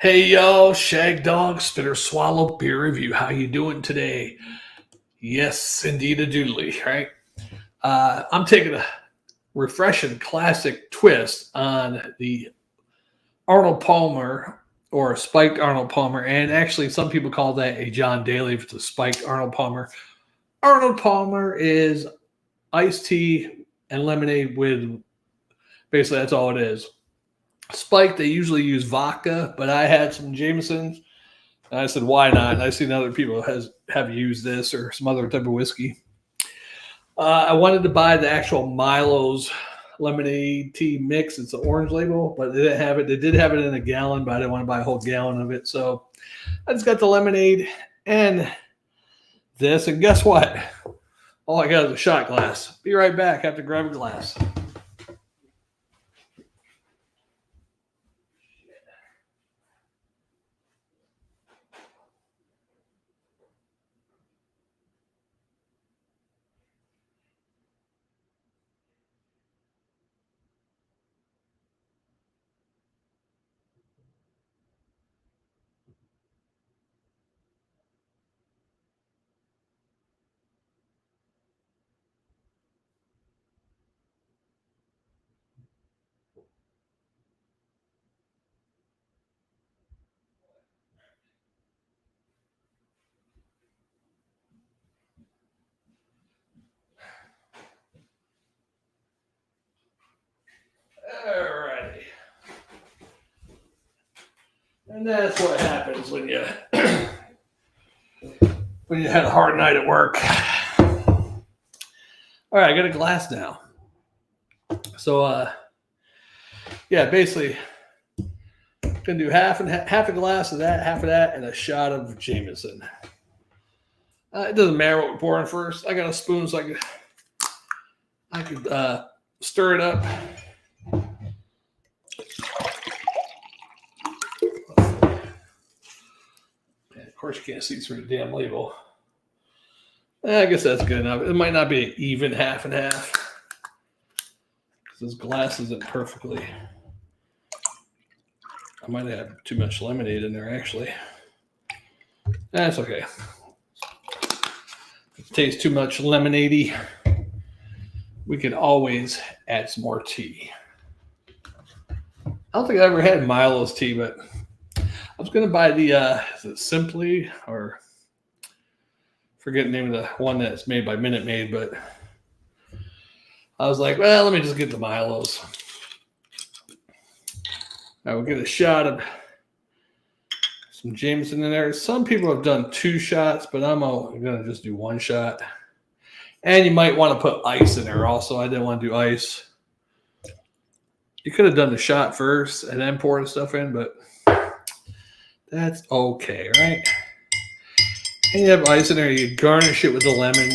Hey yo, Shag Dog, Spitter Swallow Beer Review. How you doing today? Yes, indeed a doodly, right? I'm taking a refreshing classic twist on the Arnold Palmer or Spiked Arnold Palmer, and actually some people call that a John Daly if it's a Spiked Arnold Palmer. Arnold Palmer is iced tea and lemonade with basically that's all it is. Spiked, they usually use vodka, but I had some Jameson's. And I said, why not? And I've seen other people have used this or some other type of whiskey. I wanted to buy the actual Milo's lemonade tea mix. It's an orange label, but they didn't have it. They did have it in a gallon, but I didn't want to buy a whole gallon of it. So I just got the lemonade and this. And guess what? All I got is a shot glass. Be right back. I have to grab a glass. Alrighty. And that's what happens when you had a hard night at work. All right, I got a glass now. So yeah, basically gonna do half a glass of that, half of that, and a shot of Jameson. It doesn't matter what we're pouring first. I got a spoon so I could stir it up. And of course, you can't see through the damn label. I guess that's good enough. It might not be an even half and half because this glass isn't perfectly. I might have too much lemonade in there, actually. That's okay. If it tastes too much lemonade-y, we can always add some more tea. I don't think I ever had Milo's tea, but I was going to buy the, is it Simply or forget the name of the one that's made by Minute Maid, but I was like, well, let me just get the Milo's. I will get a shot of some Jameson in there. Some people have done 2 shots, but I'm going to just do 1 shot. And you might want to put ice in there also. I didn't want to do ice. You could have done the shot first and then pour the stuff in, but that's okay, right? And you have ice in there. You garnish it with the lemon.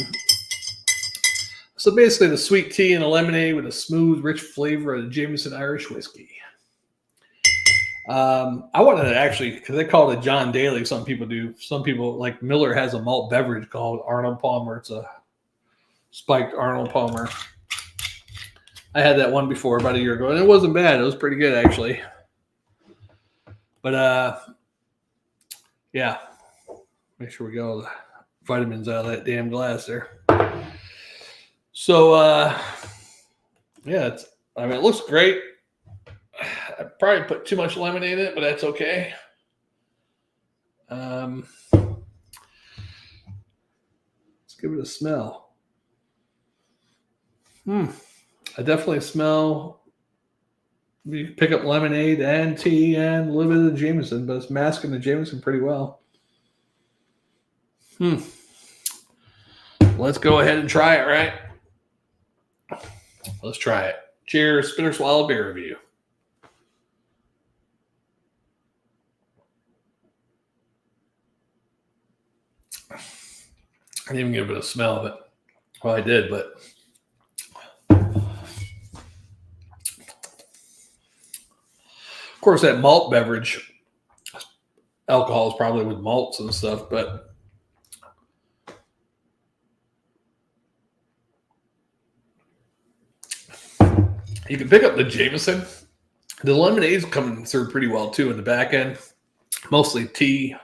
So basically the sweet tea and the lemonade with a smooth, rich flavor of the Jameson Irish Whiskey. I wanted to actually, because they call it John Daly. Some people do. Some people, like Miller, has a malt beverage called Arnold Palmer. It's a Spiked Arnold Palmer. I had that one before about a year ago, and it wasn't bad. It was pretty good, actually. But, yeah. Make sure we get all the vitamins out of that damn glass there. So, yeah, it looks great. I probably put too much lemonade in it, but that's okay. Let's give it a smell. I definitely smell. You pick up lemonade and tea and a little bit of the Jameson, but it's masking the Jameson pretty well. Let's go ahead and try it, right? Let's try it. Cheers, Spinner Swallow Beer Review. I didn't even give it a smell of it. Well, I did, but of course, that malt beverage alcohol is probably with malts and stuff, but you can pick up the Jameson. The lemonade's coming through pretty well too in the back end. mostly tea,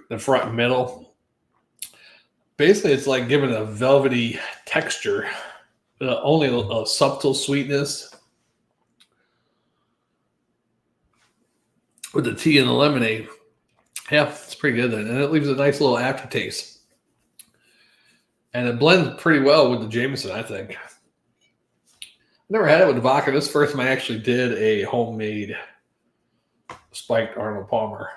the front and middle. Basically, it's like giving a velvety texture, only a subtle sweetness with the tea and the lemonade. Yeah, it's pretty good then. And it leaves a nice little aftertaste. And it blends pretty well with the Jameson, I think. Never had it with the vodka. This is the first time I actually did a homemade Spiked Arnold Palmer.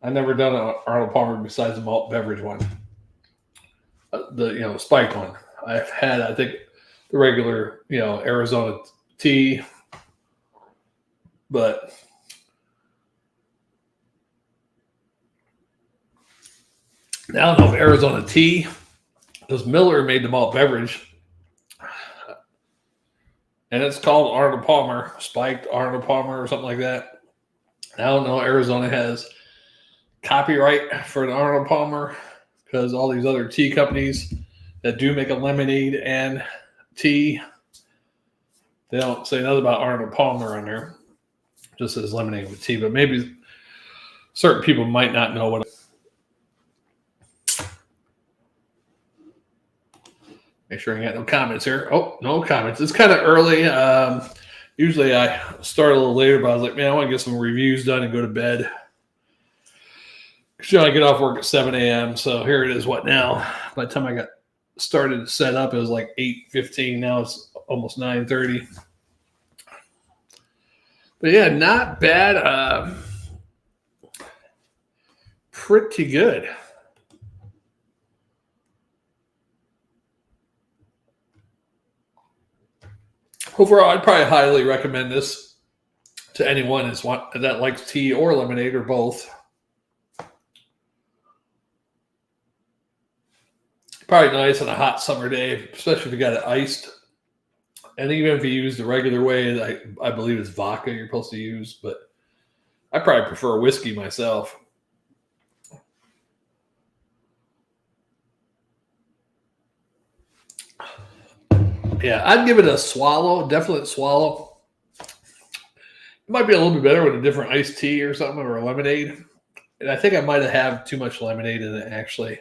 I've never done an Arnold Palmer besides the malt beverage one. The spiked one. I've had, I think, the regular, Arizona tea. But I don't know if Arizona tea, because Miller made the malt beverage. And it's called Arnold Palmer, Spiked Arnold Palmer or something like that. I don't know. Arizona has copyright for an Arnold Palmer because all these other tea companies that do make a lemonade and tea, they don't say nothing about Arnold Palmer on there. Just says lemonade with tea. But maybe certain people might not know what. Make sure I got no comments here. Oh, no comments. It's kind of early. Usually I start a little later, but I was like, man, I want to get some reviews done and go to bed. I get off work at 7 a.m. So here it is. What now? By the time I got started to set up, it was like 8:15. Now it's almost 9:30. But yeah, not bad. Pretty good. Overall, I'd probably highly recommend this to anyone that likes tea or lemonade or both. Probably nice on a hot summer day, especially if you got it iced. And even if you use the regular way, I believe it's vodka you're supposed to use, but I probably prefer whiskey myself. Yeah, I'd give it a swallow, definite swallow. It might be a little bit better with a different iced tea or something, or a lemonade. And I think I might have had too much lemonade in it, actually.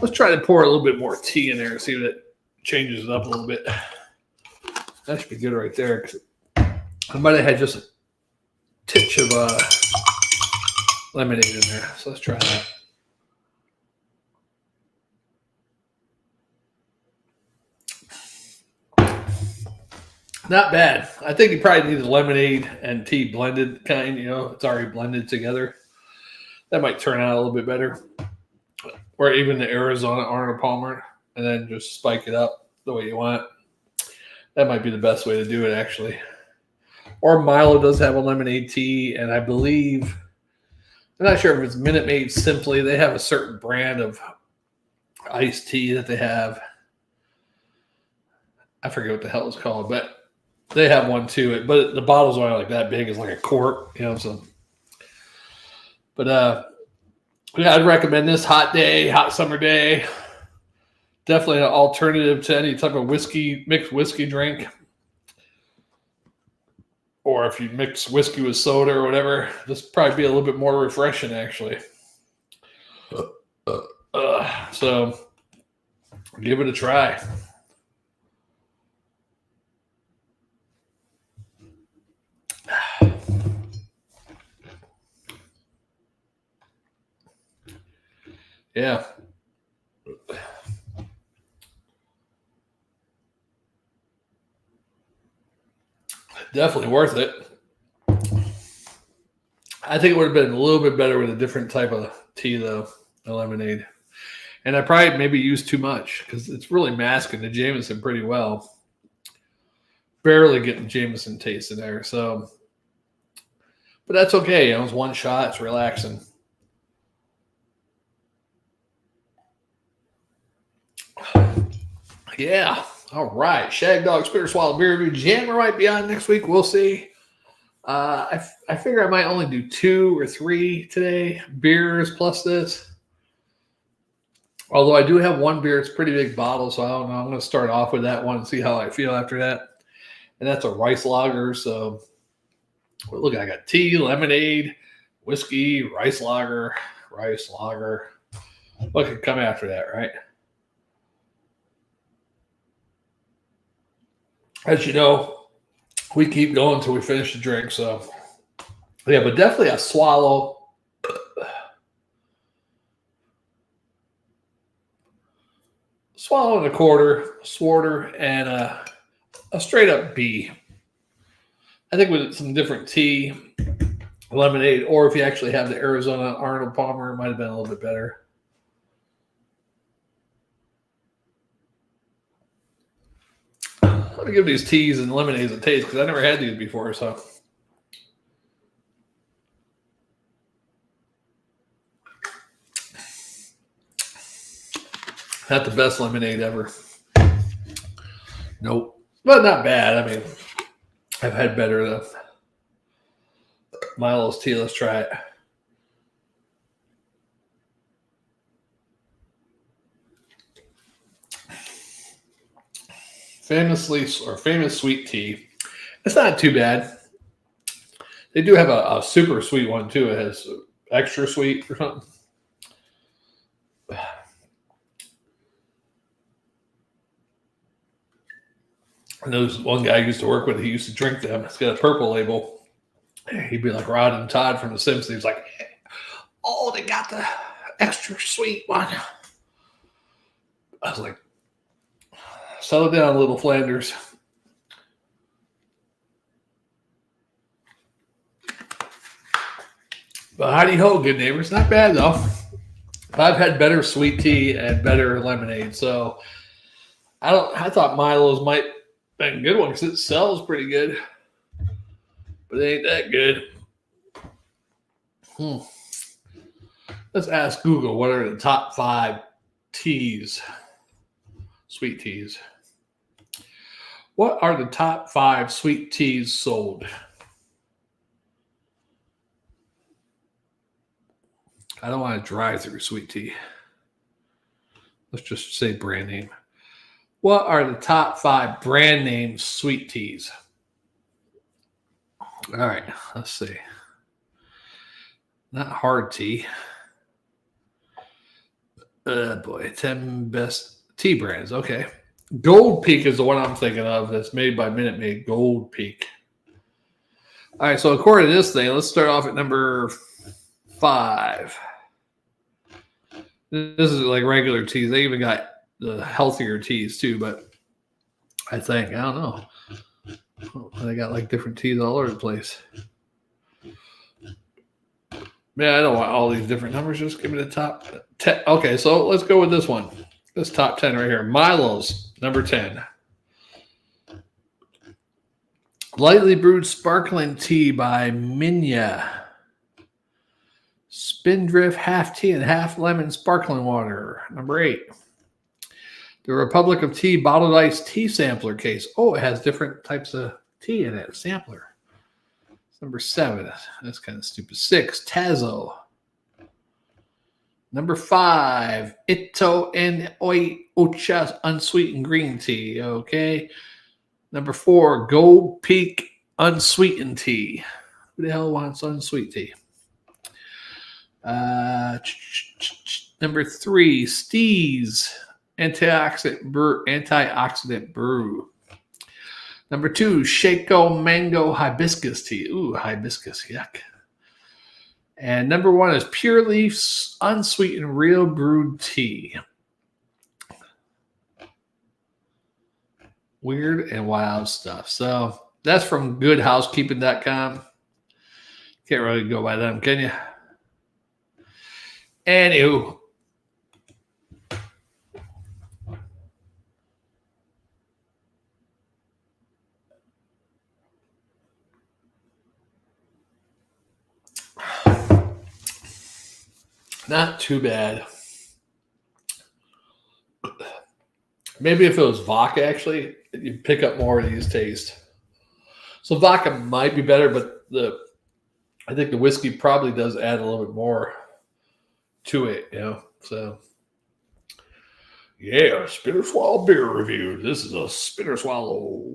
Let's try to pour a little bit more tea in there and see if it changes it up a little bit. That should be good right there. I might have had just a titch of lemonade in there. So let's try that. Not bad. I think you probably need the lemonade and tea blended kind. It's already blended together. That might turn out a little bit better. Or even the Arizona Arnold Palmer, and then just spike it up the way you want. That might be the best way to do it, actually. Or Milo does have a lemonade tea, and I believe, I'm not sure if it's Minute Maid Simply. They have a certain brand of iced tea that they have. I forget what the hell it's called, but they have one too. But the bottle's only like that big. It's like a quart, so. But yeah, I'd recommend this hot summer day. Definitely an alternative to any type of mixed whiskey drink. Or if you mix whiskey with soda or whatever, this would probably be a little bit more refreshing, actually. So give it a try. Yeah. Definitely worth it. I think it would have been a little bit better with a different type of tea, though, a lemonade. And I probably maybe used too much because it's really masking the Jameson pretty well. Barely getting Jameson taste in there. So, but that's okay. It's one shot. It's relaxing. Yeah. All right. Shag Dog Spitter Swallow Beer Review. Jammer might be on next week. We'll see. I figure I might only do 2 or 3 today. Beers plus this. Although I do have one beer. It's a pretty big bottle, so I don't know. I'm going to start off with that one and see how I feel after that. And that's a rice lager, so Well, look, I got tea, lemonade, whiskey, rice lager. What could come after that, right? As you know, we keep going until we finish the drink. So, yeah, but definitely a swallow and a quarter, Swarter, and a straight up B. I think with some different tea, lemonade, or if you actually have the Arizona Arnold Palmer, it might have been a little bit better. Let me give these teas and lemonades a taste because I never had these before. So, not the best lemonade ever. Nope, but not bad. I mean, I've had better than Milo's tea. Let's try it. Famous sweet tea. It's not too bad. They do have a super sweet one too. It has extra sweet or something. And there's one guy I used to work with. He used to drink them. It's got a purple label. He'd be like Rod and Todd from The Simpsons. He was like, "Oh, they got the extra sweet one." I was like, "Settle down, little Flanders." But howdy ho, good neighbors. Not bad though. I've had better sweet tea and better lemonade. So I thought Milo's might have been a good one because it sells pretty good. But it ain't that good. Let's ask Google what are the top 5 teas, sweet teas. What are the top 5 sweet teas sold? I don't want to drive through sweet tea. Let's just say brand name. What are the top 5 brand name sweet teas? All right, let's see. Not hard tea. Boy, 10 best tea brands. Okay. Gold Peak is the one I'm thinking of that's made by Minute Maid. Gold Peak. All right, so according to this thing, let's start off at number 5. This is like regular teas. They even got the healthier teas too, but I think, I don't know. They got like different teas all over the place. Man, I don't want all these different numbers. Just give me the top 10. Okay, so let's go with this one. This top 10 right here. Milo's, number 10. Lightly brewed sparkling tea by Minya. Spindrift half tea and half lemon sparkling water. Number 8. The Republic of Tea bottled ice tea sampler case. Oh, it has different types of tea in it. Sampler. Number 7. That's kind of stupid. 6. Tazo. Number 5. Ito and Oi Ocha unsweetened green tea. Okay. Number 4. Gold Peak unsweetened tea. Who the hell wants unsweet tea? Number 3. Steez antioxidant brew. Number 2, Shako Mango Hibiscus Tea. Ooh, hibiscus, yuck. And number 1 is Pure Leaf's Unsweetened Real Brewed Tea. Weird and wild stuff. So that's from goodhousekeeping.com. Can't really go by them, can you? Anywho. Not too bad. Maybe if it was vodka, actually, you'd pick up more of these tastes. So vodka might be better, but I think the whiskey probably does add a little bit more to it, you know. So, yeah, Spinner Swallow beer review. This is a Spinner Swallow,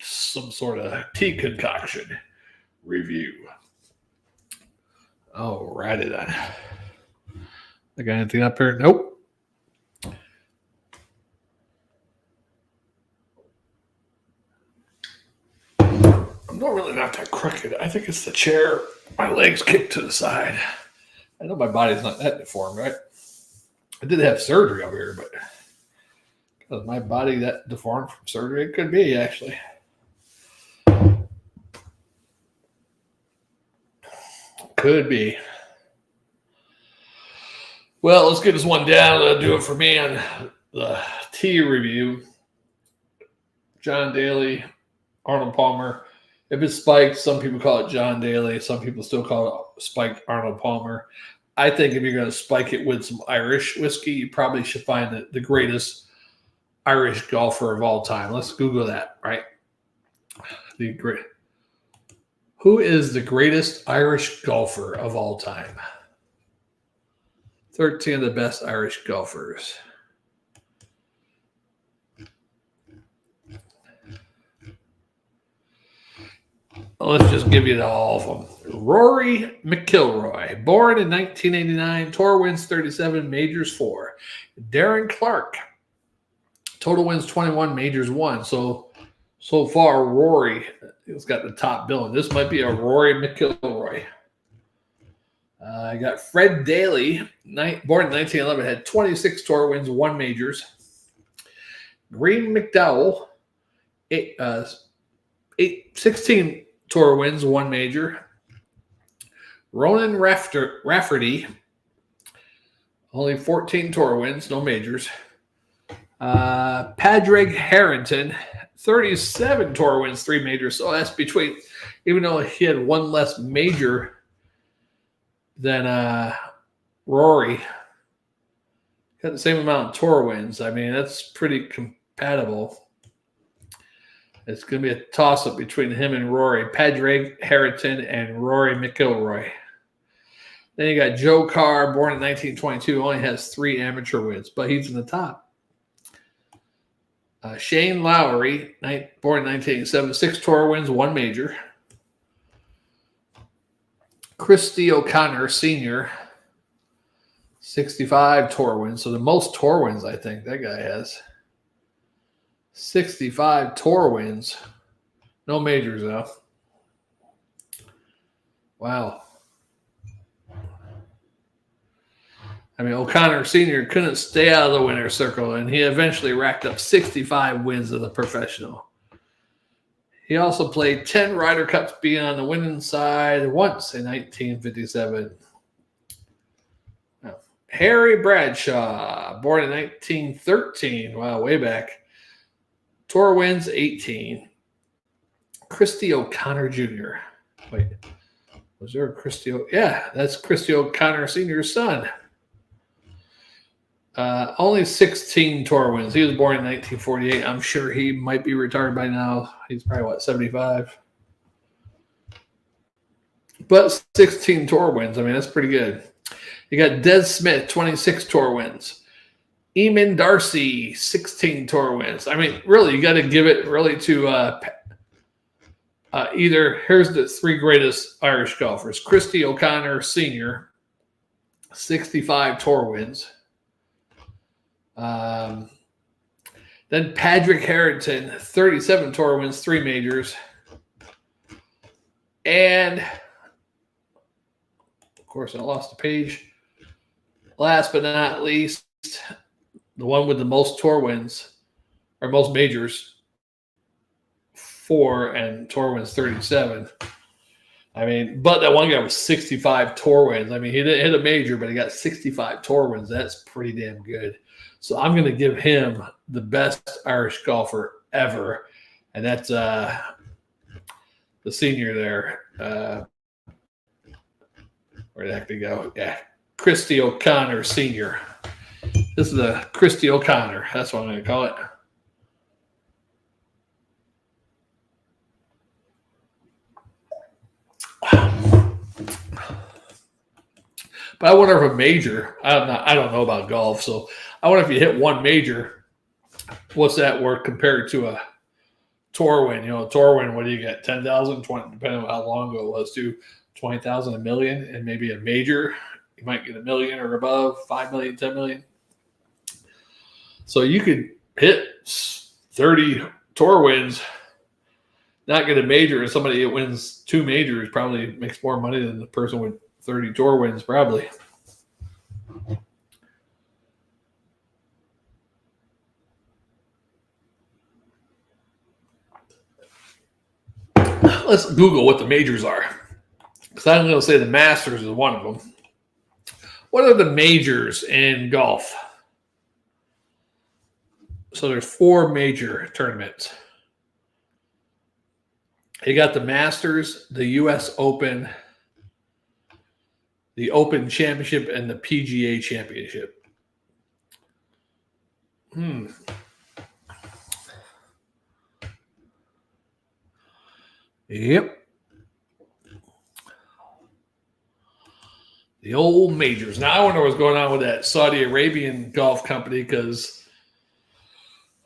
some sort of tea concoction. review. Alrighty then. I got anything up here? Nope. I'm normally not that crooked. I think it's the chair. My legs kicked to the side. I know my body's not that deformed, right? I did have surgery over here, but is my body that deformed from surgery? It could be, actually. Could be. Well, let's get this one down. That'll do it for me on the tea review. John Daly, Arnold Palmer. If it's spiked, some people call it John Daly. Some people still call it Spiked Arnold Palmer. I think if you're going to spike it with some Irish whiskey, you probably should find the greatest Irish golfer of all time. Let's Google that, right? Who is the greatest Irish golfer of all time? 13 of the best Irish golfers. Let's just give you all of them. Rory McIlroy, born in 1989, tour wins 37, majors 4. Darren Clark, total wins 21, majors 1. So far, Rory has got the top billing. This might be a Rory McIlroy. I got Fred Daly, born in 1911, had 26 tour wins, 1 majors. Green McDowell, 16 tour wins, 1 major. Ronan Rafferty, only 14 tour wins, no majors. Padraig Harrington, 37 tour wins, 3 majors. So that's between, even though he had 1 less major than Rory, got the same amount of tour wins. I mean, that's pretty compatible. It's going to be a toss-up between him and Rory. Padraig Harrington and Rory McIlroy. Then you got Joe Carr, born in 1922, only has 3 amateur wins, but he's in the top. Shane Lowry, born in 1987, 6 tour wins, 1 major. Christy O'Connor, senior, 65 tour wins. So the most tour wins, I think, that guy has. 65 tour wins. No majors, though. Wow. I mean, O'Connor Sr. couldn't stay out of the winner's circle, and he eventually racked up 65 wins as a professional. He also played 10 Ryder Cups, being on the winning side once in 1957. Harry Bradshaw, born in 1913. Wow, way back. Tour wins 18. Christy O'Connor Jr. Wait, was there a Christy? Yeah, that's Christy O'Connor Sr.'s son. Only 16 tour wins. He was born in 1948. I'm sure he might be retired by now. He's probably, 75? But 16 tour wins. I mean, that's pretty good. You got Des Smith, 26 tour wins. Eamon Darcy, 16 tour wins. I mean, really, you got to give it really to either, here's the 3 greatest Irish golfers. Christy O'Connor Sr., 65 tour wins. Then Padraig Harrington, 37 tour wins, 3 majors. And, of course, I lost the page. Last but not least, the one with the most tour wins, or most majors, 4, and tour wins 37. I mean, but that one guy was 65 tour wins. I mean, he didn't hit a major, but he got 65 tour wins. That's pretty damn good. So I'm going to give him the best Irish golfer ever, and that's the senior there. Where the heck did he go? Yeah, Christy O'Connor Sr. This is the Christy O'Connor. That's what I'm going to call it. But I wonder if a major, I don't know about golf, so I wonder if you hit 1 major, what's that worth compared to a Torwin. Torwin, what do you get? 10,000, 20, depending on how long ago it was, to 20,000, a million, and maybe a major. You might get a million or above, 5 million, 10 million. So you could hit 30 tour wins, not get a major, and somebody that wins 2 majors probably makes more money than the person with 30 tour wins, probably. Let's Google what the majors are, because I'm going to say the Masters is one of them. What are the majors in golf? So there's 4 major tournaments. You got the Masters, the U.S. Open, the Open Championship, and the PGA Championship. Yep. The old majors. Now I wonder what's going on with that Saudi Arabian golf company, because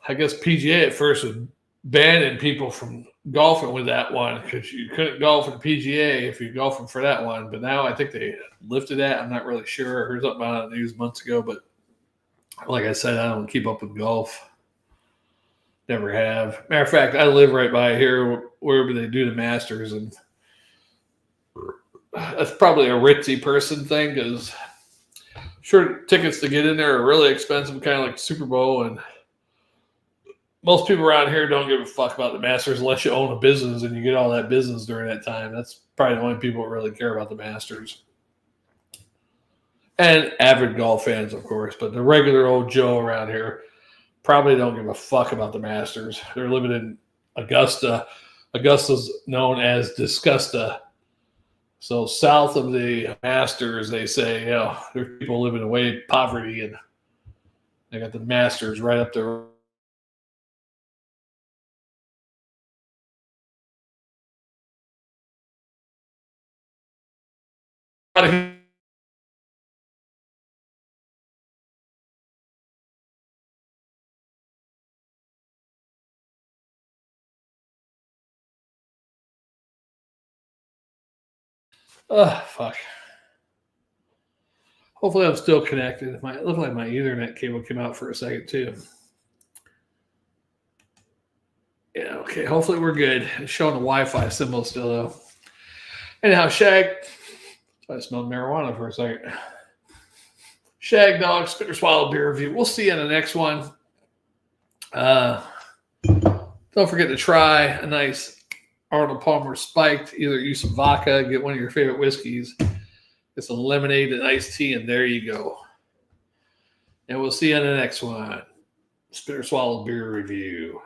I guess PGA at first was banning people from golfing with that one, because you couldn't golf with the PGA if you're golfing for that one. But now I think they lifted that. I'm not really sure. I heard something on the news months ago, but like I said, I don't keep up with golf. Never have. Matter of fact, I live right by here, wherever they do the Masters, and that's probably a ritzy person thing, because sure, tickets to get in there are really expensive, kind of like Super Bowl, and most people around here don't give a fuck about the Masters unless you own a business and you get all that business during that time. That's probably the only people that really care about the Masters. And avid golf fans, of course, but the regular old Joe around here probably don't give a fuck about the Masters. They're living in Augusta. Augusta's known as Disgusta. So south of the Masters, they say, there's people living away in poverty, and they got the Masters right up there. Fuck. Hopefully I'm still connected. It looked like my Ethernet cable came out for a second too. Yeah, okay. Hopefully we're good. It's showing the Wi-Fi symbol still though. Anyhow, Shag. I smelled marijuana for a second. Shag Dog, Spit or Swallow beer review. We'll see you in the next one. Don't forget to try a nice Arnold Palmer Spiked. Either use some vodka, get one of your favorite whiskeys, get some lemonade and iced tea, and there you go. And we'll see you in the next one. Spit or Swallow beer review.